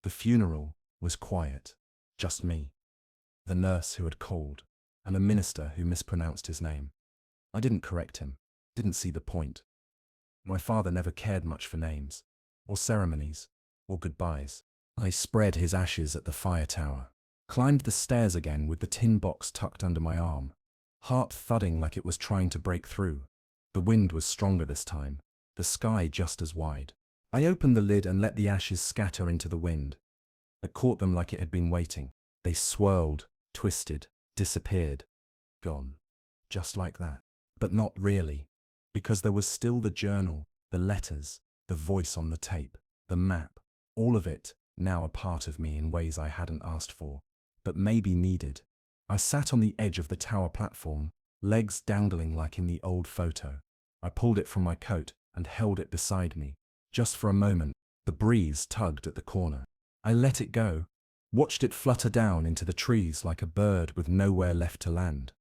The funeral was quiet. Just me, the nurse who had called, and a minister who mispronounced his name. I didn't correct him, didn't see the point. My father never cared much for names, or ceremonies, or goodbyes. I spread his ashes at the fire tower, climbed the stairs again with the tin box tucked under my arm, heart thudding like it was trying to break through. The wind was stronger this time, the sky just as wide. I opened the lid and let the ashes scatter into the wind. I caught them like it had been waiting. They swirled, twisted, disappeared. Gone. Just like that. But not really. Because there was still the journal, the letters, the voice on the tape, the map. All of it, now a part of me in ways I hadn't asked for, but maybe needed. I sat on the edge of the tower platform, legs dangling like in the old photo. I pulled it from my coat and held it beside me. Just for a moment, the breeze tugged at the corner. I let it go, watched it flutter down into the trees like a bird with nowhere left to land.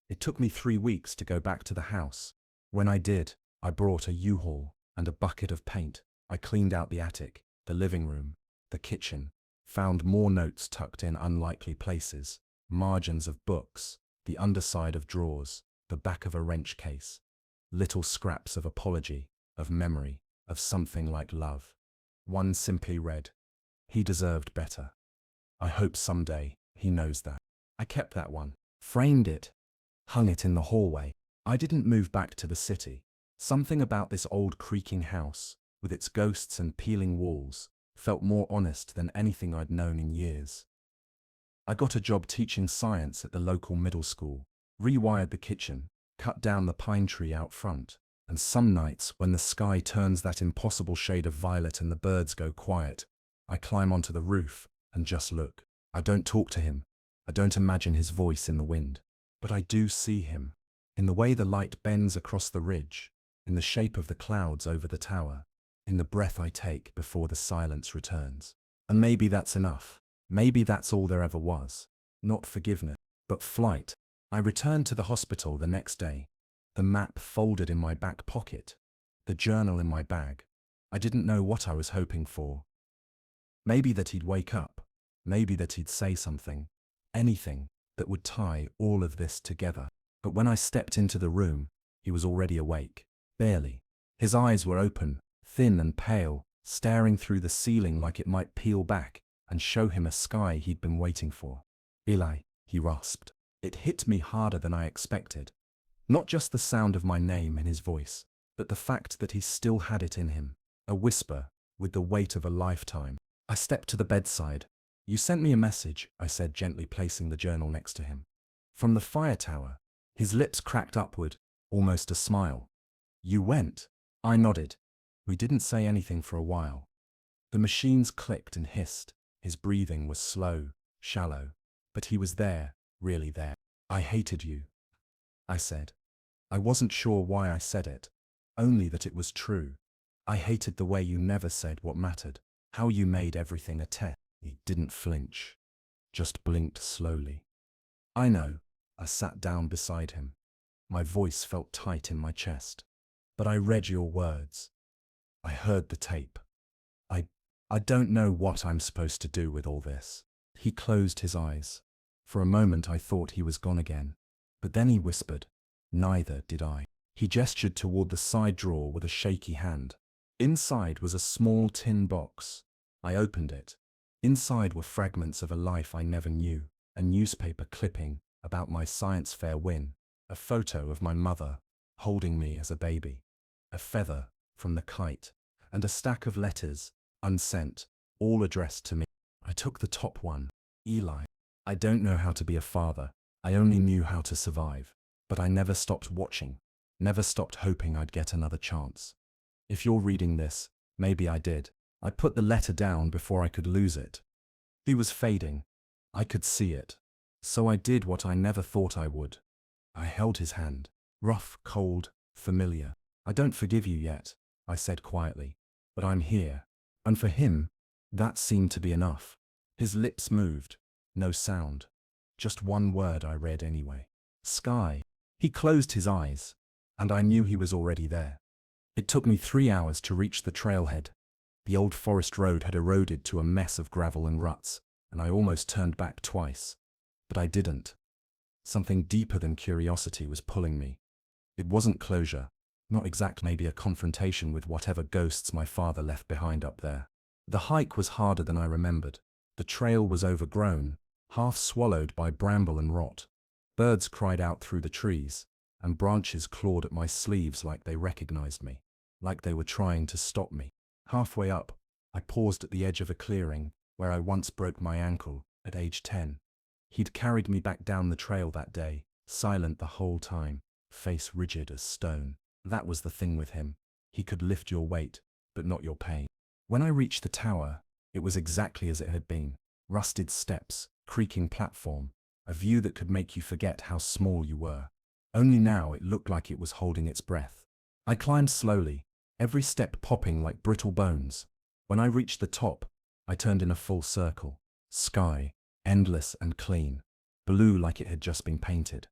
It took me 3 weeks to go back to the house. When I did, I brought a U-Haul and a bucket of paint. I cleaned out the attic, the living room, the kitchen, found more notes tucked in unlikely places, margins of books, the underside of drawers, the back of a wrench case, little scraps of apology, of memory, of something like love. One simply read, "He deserved better. I hope someday he knows that." I kept that one, framed it, hung it in the hallway. I didn't move back to the city. Something about this old creaking house, with its ghosts and peeling walls, felt more honest than anything I'd known in years. I got a job teaching science at the local middle school, rewired the kitchen, cut down the pine tree out front, and some nights when the sky turns that impossible shade of violet and the birds go quiet, I climb onto the roof and just look. I don't talk to him. I don't imagine his voice in the wind. But I do see him, in the way the light bends across the ridge, in the shape of the clouds over the tower, in the breath I take before the silence returns. And maybe that's enough. Maybe that's all there ever was. Not forgiveness, but flight. I returned to the hospital the next day, the map folded in my back pocket, the journal in my bag. I didn't know what I was hoping for. Maybe that he'd wake up. Maybe that he'd say something. Anything that would tie all of this together. But when I stepped into the room, he was already awake. Barely. His eyes were open, thin and pale, staring through the ceiling like it might peel back and show him a sky he'd been waiting for. "Eli," he rasped. It hit me harder than I expected. Not just the sound of my name in his voice, but the fact that he still had it in him. A whisper, with the weight of a lifetime. I stepped to the bedside. "You sent me a message," I said, gently placing the journal next to him. "From the fire tower." His lips cracked upward, almost a smile. "You went?" I nodded. We didn't say anything for a while. The machines clicked and hissed. His breathing was slow, shallow. But he was there, really there. "I hated you," I said. I wasn't sure why I said it, only that it was true. I hated the way you never said what mattered, how you made everything a test. He didn't flinch, just blinked slowly. "I know." I sat down beside him. My voice felt tight in my chest. "But I read your words. I heard the tape. I don't know what I'm supposed to do with all this." He closed his eyes. For a moment I thought he was gone again. But then he whispered. Neither did I. He gestured toward the side drawer with a shaky hand. Inside was a small tin box. I opened it. Inside were fragments of a life I never knew, a newspaper clipping about my science fair win, a photo of my mother holding me as a baby, a feather from the kite, and a stack of letters, unsent, all addressed to me. I took the top one. "Eli, I don't know how to be a father. I only knew how to survive. But I never stopped watching, never stopped hoping I'd get another chance. If you're reading this, maybe I did." I put the letter down before I could lose it. He was fading. I could see it. So I did what I never thought I would. I held his hand. Rough, cold, familiar. "I don't forgive you yet," I said quietly. "But I'm here." And for him, that seemed to be enough. His lips moved. No sound. Just one word I read anyway. "Sky." He closed his eyes, and I knew he was already there. It took me 3 hours to reach the trailhead. The old forest road had eroded to a mess of gravel and ruts, and I almost turned back twice. But I didn't. Something deeper than curiosity was pulling me. It wasn't closure, not exactly, maybe a confrontation with whatever ghosts my father left behind up there. The hike was harder than I remembered. The trail was overgrown, half swallowed by bramble and rot. Birds cried out through the trees, and branches clawed at my sleeves like they recognized me, like they were trying to stop me. Halfway up, I paused at the edge of a clearing where I once broke my ankle at age 10. He'd carried me back down the trail that day, silent the whole time, face rigid as stone. That was the thing with him. He could lift your weight, but not your pain. When I reached the tower, it was exactly as it had been. Rusted steps, creaking platform, a view that could make you forget how small you were. Only now it looked like it was holding its breath. I climbed slowly, every step popping like brittle bones. When I reached the top, I turned in a full circle. Sky, endless and clean, blue like it had just been painted.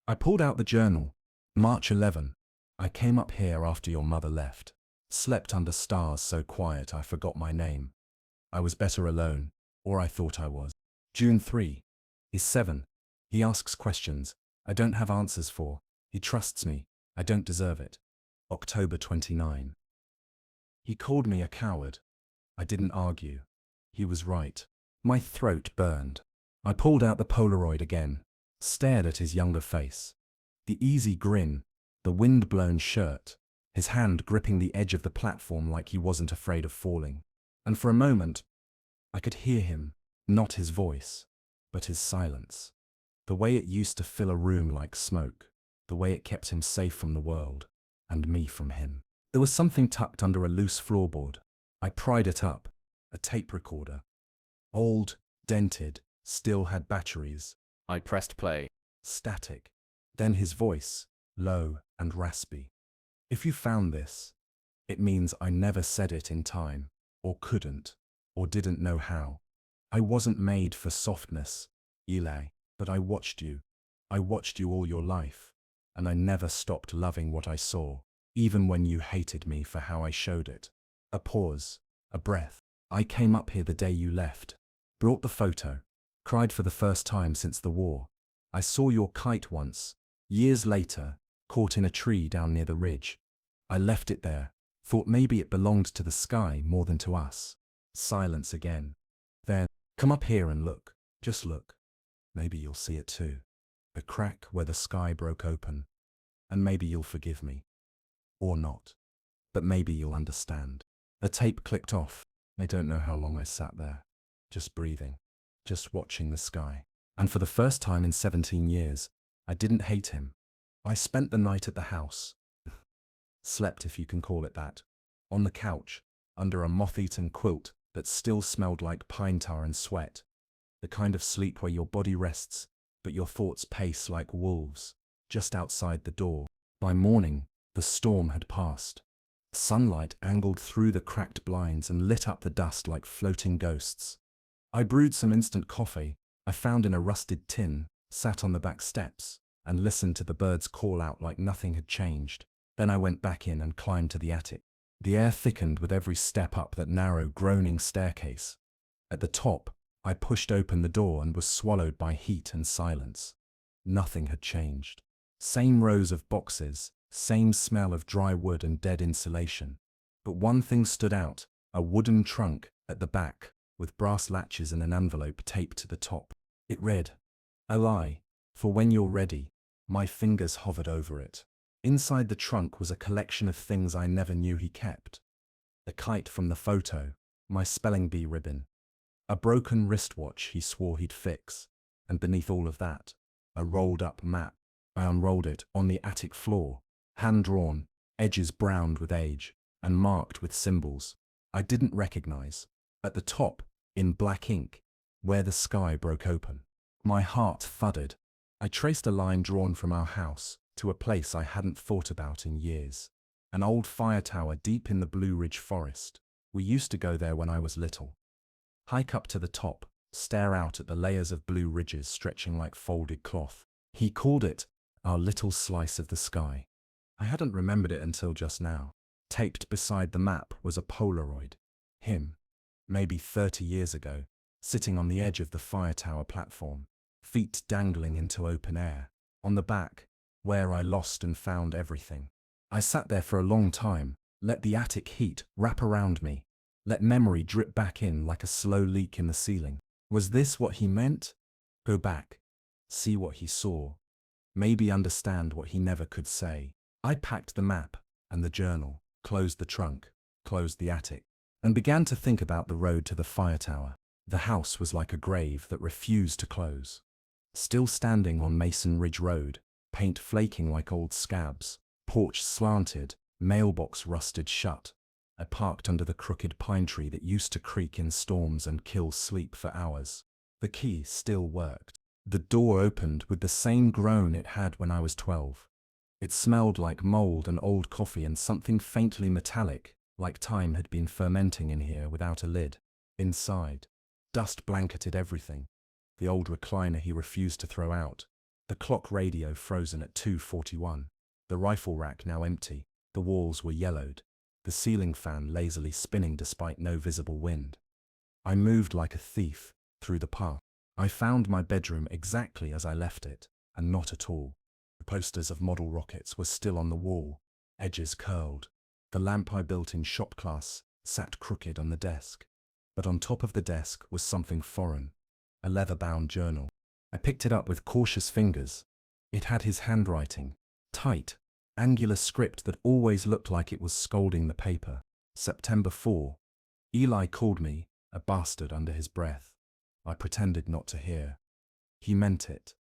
I pulled out the journal. March 11. I came up here after your mother left. Slept under stars so quiet I forgot my name. I was better alone, or I thought I was. June 3. He's 7. He asks questions I don't have answers for. He trusts me. I don't deserve it. October 29. He called me a coward. I didn't argue. He was right. My throat burned. I pulled out the Polaroid again, stared at his younger face. The easy grin, the wind-blown shirt, his hand gripping the edge of the platform like he wasn't afraid of falling. And for a moment, I could hear him, not his voice, but his silence. The way it used to fill a room like smoke, the way it kept him safe from the world, and me from him. There was something tucked under a loose floorboard. I pried it up, a tape recorder. Old, dented, still had batteries. I pressed play. Static. Then his voice, low and raspy. If you found this, it means I never said it in time, or couldn't, or didn't know how. I wasn't made for softness, Eli, but I watched you. I watched you all your life, and I never stopped loving what I saw, even when you hated me for how I showed it. A pause, a breath. I came up here the day you left, brought the photo, cried for the first time since the war. I saw your kite once, years later, caught in a tree down near the ridge. I left it there, thought maybe it belonged to the sky more than to us. Silence again. Then, come up here and look, just look. Maybe you'll see it too. The crack where the sky broke open. And maybe you'll forgive me. Or not. But maybe you'll understand. The tape clicked off. I don't know how long I sat there. Just breathing. Just watching the sky. And for the first time in 17 years, I didn't hate him. I spent the night at the house. Slept, if you can call it that. On the couch, under a moth-eaten quilt that still smelled like pine tar and sweat. The kind of sleep where your body rests, but your thoughts pace like wolves, just outside the door. By morning, the storm had passed. Sunlight angled through the cracked blinds and lit up the dust like floating ghosts. I brewed some instant coffee I found in a rusted tin, sat on the back steps, and listened to the birds call out like nothing had changed. Then I went back in and climbed to the attic. The air thickened with every step up that narrow, groaning staircase. At the top, I pushed open the door and was swallowed by heat and silence. Nothing had changed. Same rows of boxes, same smell of dry wood and dead insulation. But one thing stood out, a wooden trunk at the back, with brass latches and an envelope taped to the top. It read, "Eli, for when you're ready." My fingers hovered over it. Inside the trunk was a collection of things I never knew he kept. The kite from the photo, my spelling bee ribbon, a broken wristwatch he swore he'd fix, and beneath all of that, a rolled-up map. I unrolled it on the attic floor, hand-drawn, edges browned with age, and marked with symbols I didn't recognize. At the top, in black ink, where the sky broke open. My heart thudded. I traced a line drawn from our house to a place I hadn't thought about in years. An old fire tower deep in the Blue Ridge forest. We used to go there when I was little. Hike up to the top, stare out at the layers of blue ridges stretching like folded cloth. He called it our little slice of the sky. I hadn't remembered it until just now. Taped beside the map was a Polaroid. Him, maybe 30 years ago, sitting on the edge of the fire tower platform, feet dangling into open air, on the back, where I lost and found everything. I sat there for a long time, let the attic heat wrap around me, let memory drip back in like a slow leak in the ceiling. Was this what he meant? Go back, see what he saw, maybe understand what he never could say. I packed the map and the journal, closed the trunk, closed the attic, and began to think about the road to the fire tower. The house was like a grave that refused to close. Still standing on Mason Ridge Road, paint flaking like old scabs, porch slanted, mailbox rusted shut. I parked under the crooked pine tree that used to creak in storms and kill sleep for hours. The key still worked. The door opened with the same groan it had when I was 12. It smelled like mold and old coffee and something faintly metallic, like time had been fermenting in here without a lid. Inside, dust blanketed everything. The old recliner he refused to throw out. The clock radio frozen at 2:41. The rifle rack now empty. The walls were yellowed. The ceiling fan lazily spinning despite no visible wind. I moved like a thief through the park. I found my bedroom exactly as I left it, and not at all. The posters of model rockets were still on the wall, edges curled. The lamp I built in shop class sat crooked on the desk. But on top of the desk was something foreign, a leather-bound journal. I picked it up with cautious fingers. It had his handwriting, tight, angular script that always looked like it was scolding the paper. September 4. Eli called me a bastard under his breath. I pretended not to hear. He meant it.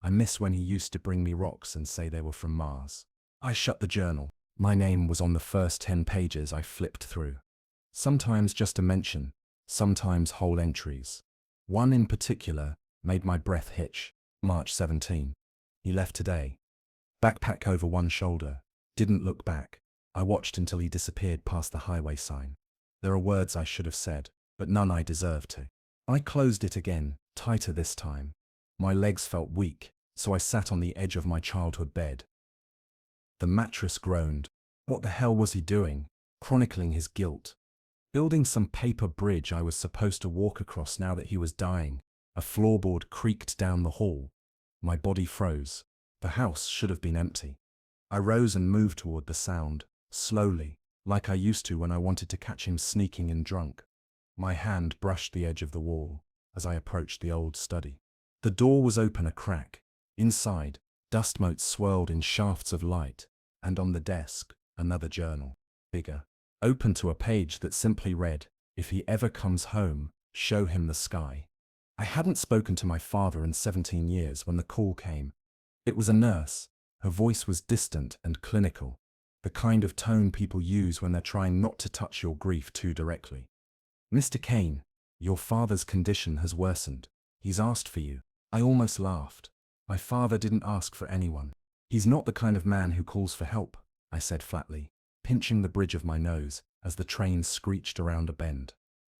I miss when he used to bring me rocks and say they were from Mars. I shut the journal. My name was on the first 10 pages I flipped through. Sometimes just a mention, sometimes whole entries. One in particular made my breath hitch. March 17. He left today. Backpack over one shoulder. Didn't look back. I watched until he disappeared past the highway sign. There are words I should have said, but none I deserve to. I closed it again, tighter this time. My legs felt weak, so I sat on the edge of my childhood bed. The mattress groaned. What the hell was he doing? Chronicling his guilt. Building some paper bridge I was supposed to walk across now that he was dying. A floorboard creaked down the hall. My body froze. The house should have been empty. I rose and moved toward the sound, slowly, like I used to when I wanted to catch him sneaking in drunk. My hand brushed the edge of the wall as I approached the old study. The door was open a crack. Inside, dust motes swirled in shafts of light, and on the desk, another journal, bigger, open to a page that simply read, "If he ever comes home, show him the sky." I hadn't spoken to my father in 17 years when the call came. It was a nurse. Her voice was distant and clinical, the kind of tone people use when they're trying not to touch your grief too directly. "Mr. Kane, your father's condition has worsened. He's asked for you." I almost laughed. My father didn't ask for anyone. "He's not the kind of man who calls for help," I said flatly, pinching the bridge of my nose as the train screeched around a bend.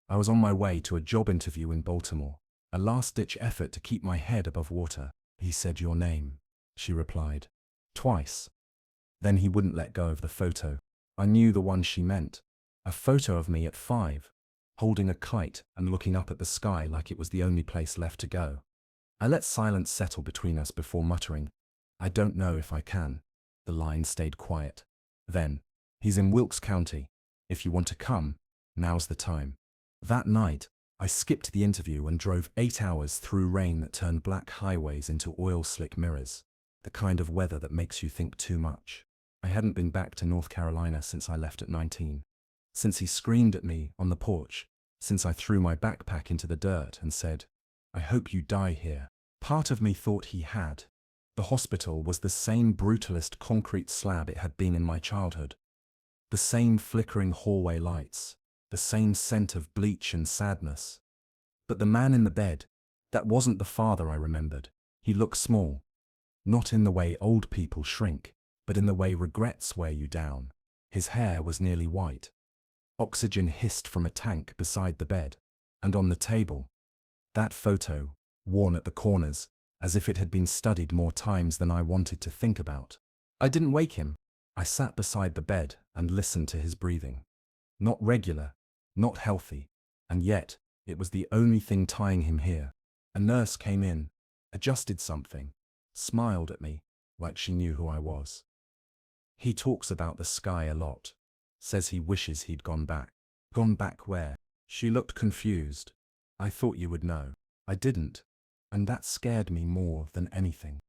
I was on my way to a job interview in Baltimore, a last-ditch effort to keep my head above water. "He said your name," she replied. "Twice." Then he wouldn't let go of the photo. I knew the one she meant. A photo of me at 5, holding a kite and looking up at the sky like it was the only place left to go. I let silence settle between us before muttering, "I don't know if I can." The line stayed quiet. Then, "He's in Wilkes County. If you want to come, now's the time." That night, I skipped the interview and drove 8 hours through rain that turned black highways into oil-slick mirrors, the kind of weather that makes you think too much. I hadn't been back to North Carolina since I left at 19. Since he screamed at me on the porch, since I threw my backpack into the dirt and said, "I hope you die here." Part of me thought he had. The hospital was the same brutalist concrete slab it had been in my childhood. The same flickering hallway lights, the same scent of bleach and sadness. But the man in the bed, that wasn't the father I remembered. He looked small. Not in the way old people shrink, but in the way regrets wear you down. His hair was nearly white. Oxygen hissed from a tank beside the bed, and on the table, that photo, worn at the corners, as if it had been studied more times than I wanted to think about. I didn't wake him. I sat beside the bed and listened to his breathing. Not regular, Not healthy. And yet, it was the only thing tying him here. A nurse came in, adjusted something, smiled at me, like she knew who I was. He talks about the sky a lot. Says he wishes he'd gone back. Gone back where? She looked confused. I thought you would know. I didn't. And that scared me more than anything.